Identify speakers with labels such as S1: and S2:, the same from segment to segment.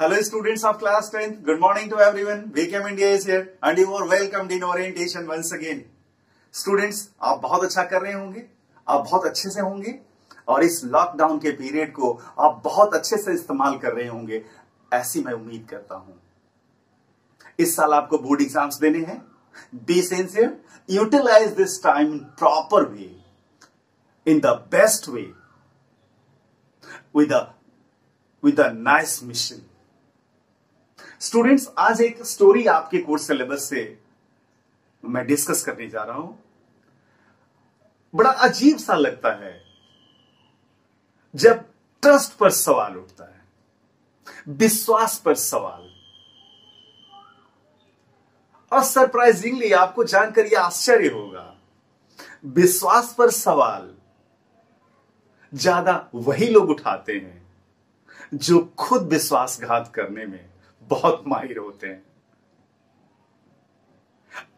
S1: Hello students of class 10th. Good morning to everyone. VCAM India is here and you are welcomed in orientation once again. Students, आप बहुत अच्छा कर रहे होंगे, आप बहुत अच्छे से होंगे और इस लॉकडाउन के पीरियड को आप बहुत अच्छे से इस्तेमाल कर रहे होंगे, ऐसी मैं उम्मीद करता हूं। इस साल आपको बोर्ड एग्जाम्स देने हैं। Be sincere, utilize this time in proper way, in the best way, with a nice mission. Students, आज एक स्टोरी आपके कोर्स सिलेबस से मैं डिस्कस करने जा रहा हूं। बड़ा अजीब सा लगता है जब ट्रस्ट पर सवाल उठता है, विश्वास पर सवाल। और सरप्राइजिंगली आपको जानकर यह आश्चर्य होगा, विश्वास पर सवाल ज्यादा वही लोग उठाते हैं जो खुद विश्वासघात करने में बहुत माहिर होते हैं।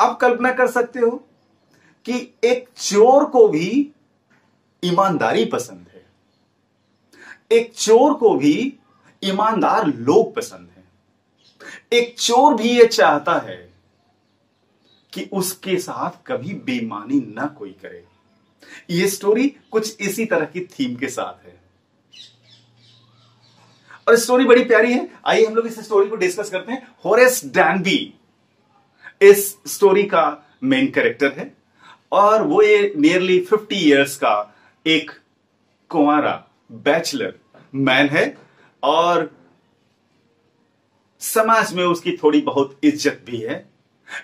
S1: आप कल्पना कर सकते हो कि एक चोर को भी ईमानदारी पसंद है, एक चोर को भी ईमानदार लोग पसंद हैं, एक चोर भी यह चाहता है कि उसके साथ कभी बेईमानी ना कोई करे। यह स्टोरी कुछ इसी तरह की थीम के साथ है और स्टोरी बड़ी प्यारी है। आइए हम लोग इस स्टोरी को डिस्कस करते हैं। होरेस डैनबी इस स्टोरी का मेन कैरेक्टर है और वो ये नियरली 50 इयर्स का एक कुंवारा बैचलर मैन है और समाज में उसकी थोड़ी बहुत इज्जत भी है।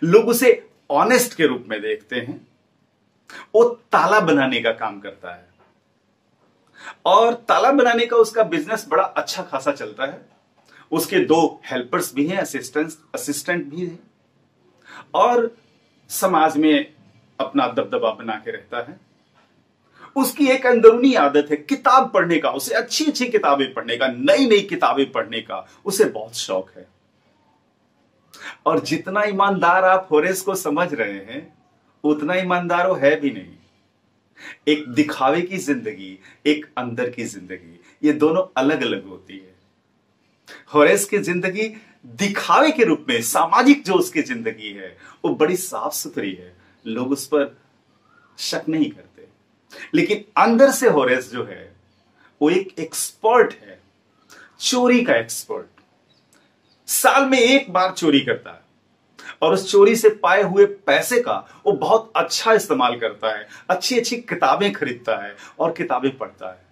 S1: लोग उसे ऑनेस्ट के रूप में देखते हैं। वो ताला बनाने का काम करता है और ताला बनाने का उसका बिजनेस बड़ा अच्छा खासा चलता है। उसके 2 हेल्पर्स भी हैं, असिस्टेंट भी हैं और समाज में अपना दबदबा बना के रहता है। उसकी एक अंदरूनी आदत है किताब पढ़ने का, उसे अच्छी अच्छी किताबें पढ़ने का, नई नई किताबें पढ़ने का उसे बहुत शौक है। और जितना ईमानदार आप होरेस को समझ रहे हैं, उतना ईमानदार वो है भी नहीं। एक दिखावे की जिंदगी, एक अंदर की जिंदगी, ये दोनों अलग अलग होती है। होरेस की जिंदगी दिखावे के रूप में, सामाजिक जो उसकी जिंदगी है वो बड़ी साफ सुथरी है, लोग उस पर शक नहीं करते। लेकिन अंदर से होरेस जो है वो एक एक्सपर्ट है, चोरी का एक्सपर्ट। साल में एक बार चोरी करता है और उस चोरी से पाए हुए पैसे का वो बहुत अच्छा इस्तेमाल करता है, अच्छी अच्छी किताबें खरीदता है और किताबें पढ़ता है।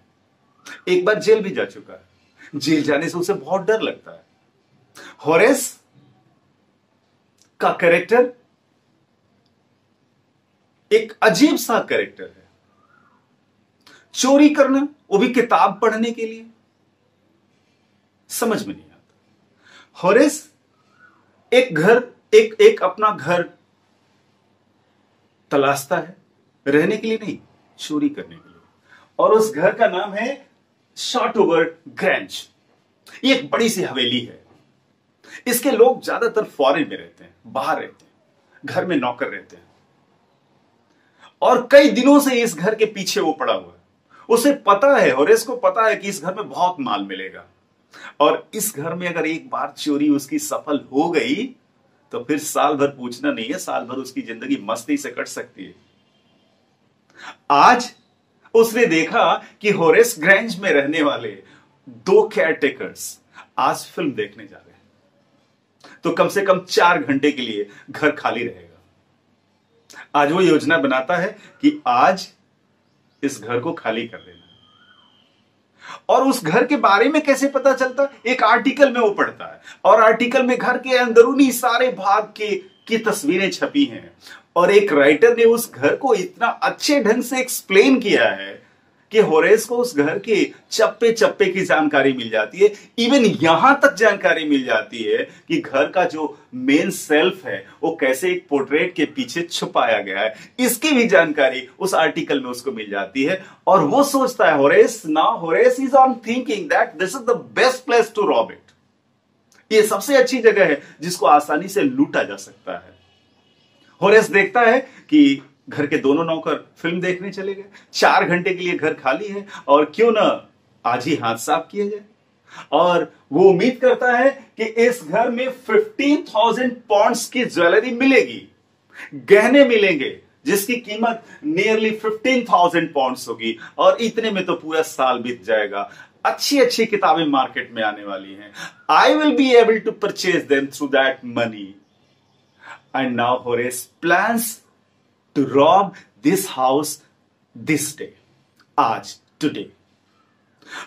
S1: एक बार जेल भी जा चुका है। जेल जाने से उसे बहुत डर लगता है। होरेस का कैरेक्टर एक अजीब सा कैरेक्टर है। चोरी करना, वो भी किताब पढ़ने के लिए, समझ में नहीं आता। होरेस एक अपना घर तलाशता है, रहने के लिए नहीं, चोरी करने के लिए। और उस घर का नाम है शॉर्टओवर ग्रैंज। ये एक बड़ी सी हवेली है। इसके लोग ज्यादातर फॉरेन में रहते हैं, बाहर रहते हैं, घर में नौकर रहते हैं और कई दिनों से इस घर के पीछे वो पड़ा हुआ है। उसे पता है, होरेस को पता है कि इस घर में बहुत माल मिलेगा और इस घर में अगर एक बार चोरी उसकी सफल हो गई तो फिर साल भर पूछना नहीं है, साल भर उसकी जिंदगी मस्ती से कट सकती है। आज उसने देखा कि होरेस ग्रैंज में रहने वाले 2 केयरटेकर्स आज फिल्म देखने जा रहे हैं, तो कम से कम 4 घंटे के लिए घर खाली रहेगा। आज वो योजना बनाता है कि आज इस घर को खाली कर देना। और उस घर के बारे में कैसे पता चलता? एक आर्टिकल में वो पढ़ता है और आर्टिकल में घर के अंदरूनी सारे भाग की तस्वीरें छपी हैं और एक राइटर ने उस घर को इतना अच्छे ढंग से एक्सप्लेन किया है कि होरेस को उस घर के चप्पे चप्पे की जानकारी मिल जाती है। इवन यहां तक जानकारी मिल जाती है कि घर का जो मेन सेल्फ है वो कैसे एक पोर्ट्रेट के पीछे छुपाया गया है, इसकी भी जानकारी उस आर्टिकल में उसको मिल जाती है। और वो सोचता है, Horace is on thinking that this is the best place to rob it. ये सबसे अच्छी जगह है जिसको आसानी से लूटा जा सकता है। होरेस देखता है कि घर के दोनों नौकर फिल्म देखने चले गए, 4 घंटे के लिए घर खाली है और क्यों ना आज ही हाथ साफ किया जाए। और वो उम्मीद करता है कि इस घर में 15,000 पाउंड्स की ज्वेलरी मिलेगी, गहने मिलेंगे जिसकी कीमत नियरली 15,000 पाउंड्स होगी, और इतने में तो पूरा साल बीत जाएगा। अच्छी अच्छी किताबें मार्केट में आने वाली हैं। I will be able to purchase them through that money. And now Horace plans to rob this house this day, आज, टुडे।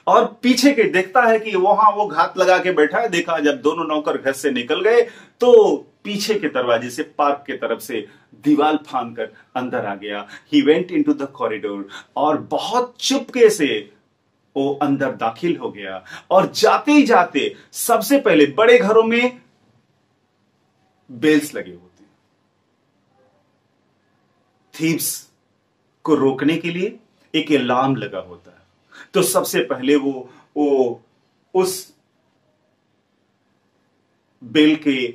S1: और पीछे के देखता है कि वहां वो घात लगा के बैठा है। देखा जब दोनों नौकर घर से निकल गए तो पीछे के दरवाजे से, पार्क के तरफ से दीवार फांद कर अंदर आ गया। He went into the corridor, और बहुत चुपके से वो अंदर दाखिल हो गया। और जाते ही जाते सबसे पहले, बड़े घरों में बेल्स लगे होते हैं, थीव्स को रोकने के लिए एक अलार्म लगा होता है। तो सबसे पहले वो उस बेल के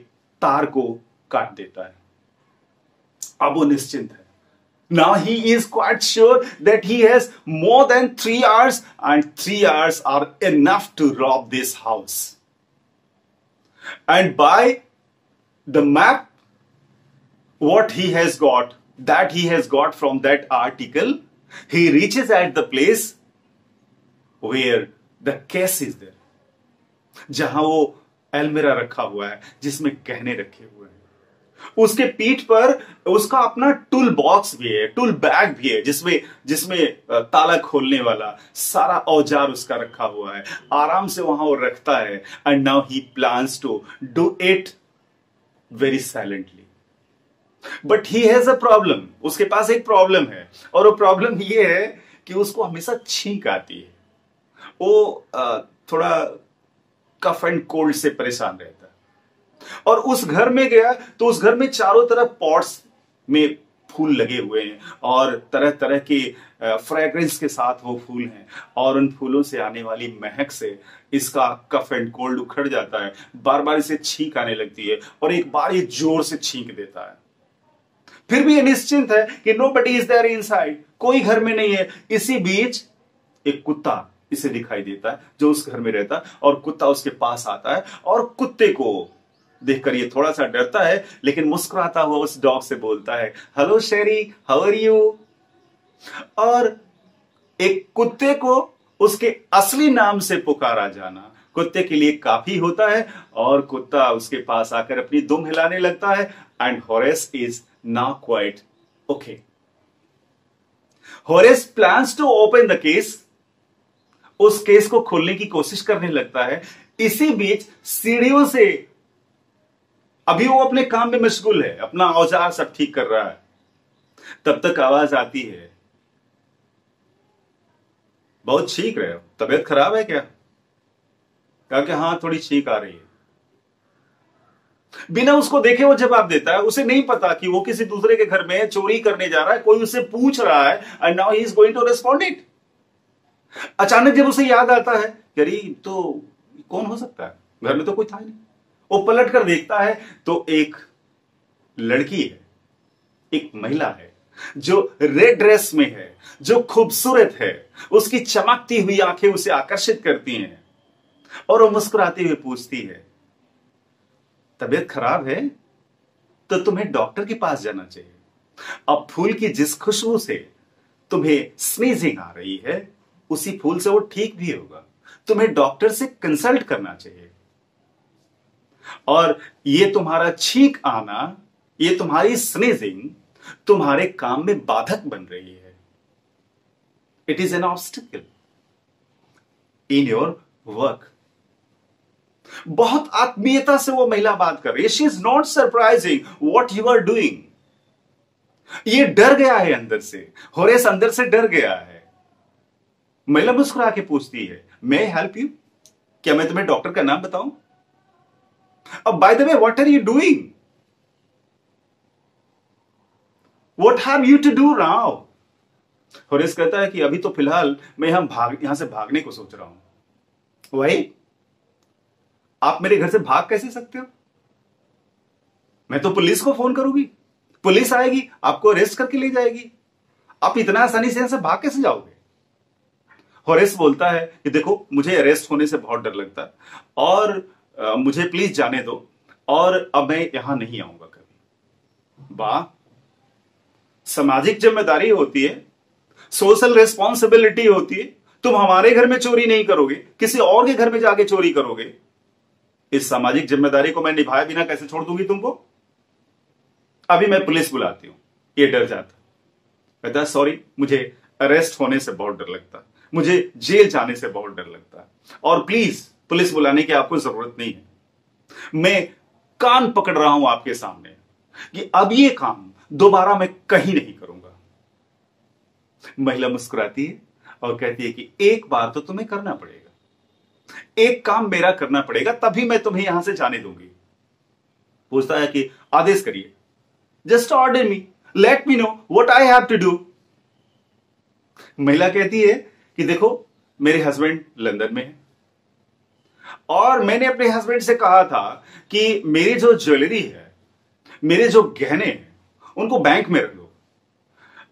S1: तार को काट देता है। अब वो निश्चिंत है। Now he is quite sure that he has more than 3 hours, and 3 hours are enough to rob this house. And by the map, what he has got, that he has got from that article, he reaches at the place where the case is there, जहां वो अलमीरा रखा हुआ है जिसमें गहने रखे हुए हैं। उसके पीठ पर उसका अपना टूल बॉक्स भी है, टूल बैग भी है, जिसमें ताला खोलने वाला सारा औजार उसका रखा हुआ है। आराम से वहां वो रखता है। And now he plans to do it very silently. But he has a problem. उसके पास एक प्रॉब्लम है, और वो प्रॉब्लम ये है कि उसको हमेशा छींक आती है। वो थोड़ा कफ एंड कोल्ड से परेशान रहता है। और उस घर में गया तो उस घर में चारों तरफ पॉट्स में फूल लगे हुए हैं, और तरह तरह के फ्रेग्रेंस के साथ वो फूल हैं, और उन फूलों से आने वाली महक से इसका कफ एंड कोल्ड उखड़ जाता है। बार बार इसे छींक आने लगती है, और एक बार ये जोर से छींक देता है। फिर भी ये निश्चिंत है कि नोबडी इज देयर इनसाइड, कोई घर में नहीं है। इसी बीच एक कुत्ता इसे दिखाई देता है जो उस घर में रहता है, और कुत्ता उसके पास आता है, और कुत्ते को देखकर ये थोड़ा सा डरता है, लेकिन मुस्कुराता हुआ उस डॉग से बोलता है, hello Sheri, how are you. और एक कुत्ते को उसके असली नाम से पुकारा जाना कुत्ते के लिए काफी होता है, और कुत्ता उसके पास आकर अपनी दुम हिलाने लगता है। And Horace is now quite okay. Horace plans to open the case. उस केस को खोलने की कोशिश करने लगता है। इसी बीच सीढ़ियों से, अभी वो अपने काम में मशगूल है, अपना औजार सब ठीक कर रहा है, तब तक आवाज आती है, बहुत छींक रहे हो, तबीयत खराब है क्या? कहा कि हाँ, थोड़ी छींक आ रही है। बिना उसको देखे वो जवाब देता है। उसे नहीं पता कि वो किसी दूसरे के घर में चोरी करने जा रहा है, कोई उससे पूछ रहा है, and now he is going to respond it. अचानक जब उसे याद आता है कि अरे तो कौन हो सकता है, घर में तो कोई था नहीं। वो पलट कर देखता है तो एक लड़की है, एक महिला है जो रेड ड्रेस में है, जो खूबसूरत है। उसकी चमकती हुई आंखें उसे आकर्षित करती हैं, और वो मुस्कुराते हुए पूछती है, तबीयत खराब है तो तुम्हें डॉक्टर के पास जाना चाहिए। अब फूल की जिस खुशबू से तुम्हें स्नीजिंग आ रही है, उसी फूल से वो ठीक भी होगा। तुम्हें डॉक्टर से कंसल्ट करना चाहिए। और ये तुम्हारा छींक आना, ये तुम्हारी स्नीजिंग तुम्हारे काम में बाधक बन रही है। It is an obstacle in your work. बहुत आत्मीयता से वो महिला बात कर रही है। She is not surprising what you are doing. ये डर गया है अंदर से, होरेस अंदर से डर गया है। महिला मुस्कुरा के पूछती है, मे आई हेल्प यू? क्या मैं तुम्हें डॉक्टर का नाम बताऊं? अब by the way, what are you doing? What have you to do now? Horace कहता है कि अभी तो फिलहाल मैं यहां से भागने को सोच रहा हूं। वही, आप मेरे घर से भाग कैसे सकते हो? मैं तो पुलिस को फोन करूंगी, पुलिस आएगी, आपको अरेस्ट करके ले जाएगी। आप इतना आसानी से यहां से भाग कैसे जाओगे? होरेस बोलता है कि देखो मुझे अरेस्ट होने से बहुत डर लगता है और मुझे प्लीज जाने दो और अब मैं यहां नहीं आऊंगा कभी। वाह, सामाजिक जिम्मेदारी होती है, सोशल रिस्पॉन्सिबिलिटी होती है। तुम हमारे घर में चोरी नहीं करोगे, किसी और के घर में जाके चोरी करोगे। इस सामाजिक जिम्मेदारी को मैं निभाए बिना कैसे छोड़ दूंगी तुमको? अभी मैं पुलिस बुलाती हूं। ये डर जाता, कहता सॉरी, मुझे अरेस्ट होने से बहुत डर लगता है, मुझे जेल जाने से बहुत डर लगता है और प्लीज पुलिस बुलाने की आपको जरूरत नहीं है। मैं कान पकड़ रहा हूं आपके सामने कि अब ये काम दोबारा मैं कहीं नहीं करूंगा। महिला मुस्कुराती है और कहती है कि एक बार तो तुम्हें करना पड़ेगा, एक काम मेरा करना पड़ेगा, तभी मैं तुम्हें यहां से जाने दूंगी। पूछता है कि आदेश करिए, just order me, let me know what I have to do. महिला कहती है कि देखो मेरे हस्बैंड लंदन में है और मैंने अपने हस्बैंड से कहा था कि मेरी जो ज्वेलरी है, मेरे जो गहने हैं, उनको बैंक में रख दो,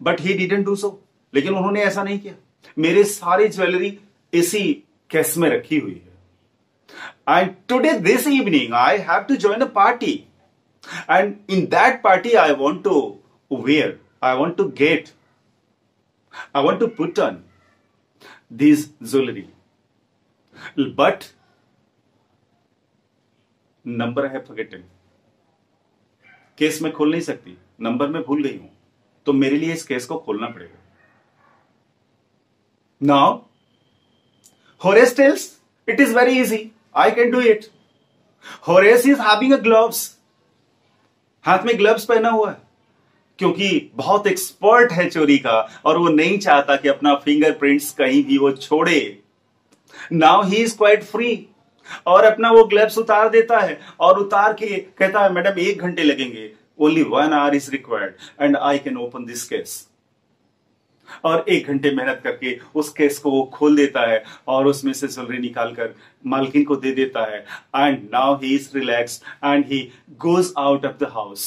S1: but he didn't do so. लेकिन उन्होंने ऐसा नहीं किया। मेरे सारी ज्वेलरी इसी केस में रखी हुई है and today this evening I have to join a party and in that party I want to wear, I want to get, I want to put on this jewellery, but number है forgotten. Case में खोल नहीं सकती, number में भूल गई हूं, तो मेरे लिए इस केस को खोलना पड़ेगा। Now Horace tells, it is very easy, I can do it. Horace is having a gloves. हाथ में ग्लव्स पहना हुआ है क्योंकि बहुत एक्सपर्ट है चोरी का और वो नहीं चाहता कि अपना फिंगरप्रिंट्स कहीं भी वो छोड़े। Now he is quite free और अपना वो ग्लव्स उतार देता है और उतार के कहता है मैडम 1 घंटे लगेंगे, only 1 hour is required and I can open this case. और 1 घंटे मेहनत करके उस केस को वो खोल देता है और उसमें से ज्वेलरी निकालकर मालकिन को दे देता है and now he is relaxed and he goes out of the house.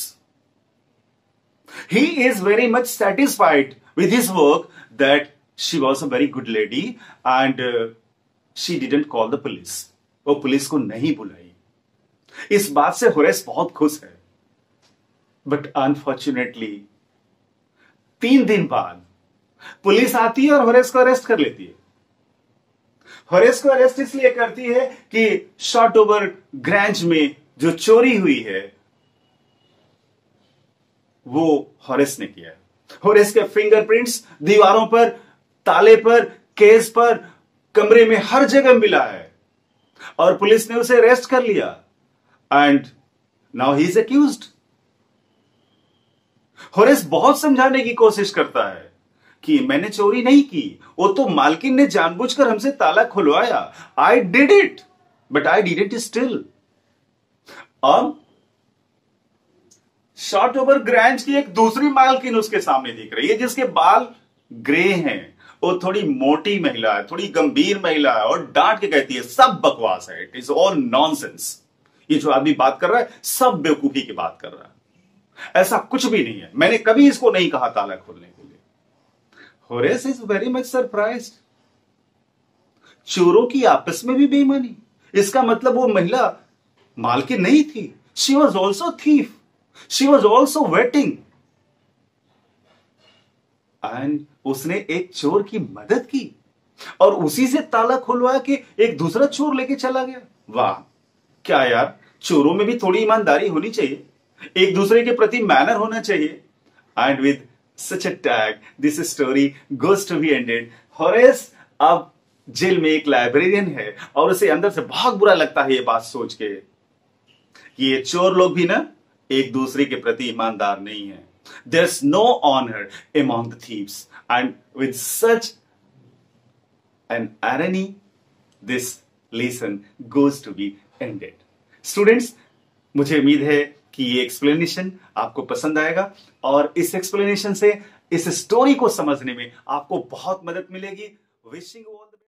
S1: He is very much satisfied with his work that she was a very good lady and she didn't call the police. वो police को नहीं बुलाई। इस बात से Horace बहुत खुश है, बट अनफॉर्चुनेटली 3 दिन बाद पुलिस आती है और होरेस को अरेस्ट कर लेती है। होरेस को अरेस्ट इसलिए करती है कि शॉर्टओवर ग्रैंज में जो चोरी हुई है वो होरेस ने किया है। होरेस के फिंगरप्रिंट्स दीवारों पर, ताले पर, केस पर, कमरे में हर जगह मिला है और पुलिस ने उसे अरेस्ट कर लिया and now he is accused. Horace बहुत समझाने की कोशिश करता है कि मैंने चोरी नहीं की, वो तो मालकिन ने जानबूझकर हमसे ताला खुलवाया। I did it but I did it still. अब शॉर्टओवर ग्रैंज की एक दूसरी मालकिन उसके सामने दिख रही है जिसके बाल ग्रे हैं। वो थोड़ी मोटी महिला है, थोड़ी गंभीर महिला है और डांट के कहती है सब बकवास है, इट इज ऑल नॉनसेंस। ये जो आदमी बात कर रहा है सब बेवकूफी की बात कर रहा है, ऐसा कुछ भी नहीं है, मैंने कभी इसको नहीं कहा ताला खोलने के लिए। Horace is very much surprised. चोरों की आपस में भी बेईमानी, इसका मतलब वो महिला मालकिन नहीं थी, she was also thief, she was also waiting and उसने एक चोर की मदद की और उसी से ताला खुलवा के एक दूसरा चोर लेके चला गया। वाह, क्या यार, चोरों में भी थोड़ी ईमानदारी होनी चाहिए, एक दूसरे के प्रति मैनर होना चाहिए। And with such a tag this story goes to be ended. Horace अब जेल में एक लाइब्रेरियन है और उसे अंदर से बहुत बुरा लगता है ये बात सोच के कि ये चोर लोग भी ना एक दूसरे के प्रति ईमानदार नहीं है। There's no honor among the thieves, and with such an irony, this lesson goes to be ended. Students, मुझे उम्मीद है कि ये एक्सप्लेनेशन आपको पसंद आएगा और इस एक्सप्लेनेशन से इस स्टोरी को समझने में आपको बहुत मदद मिलेगी। विशिंग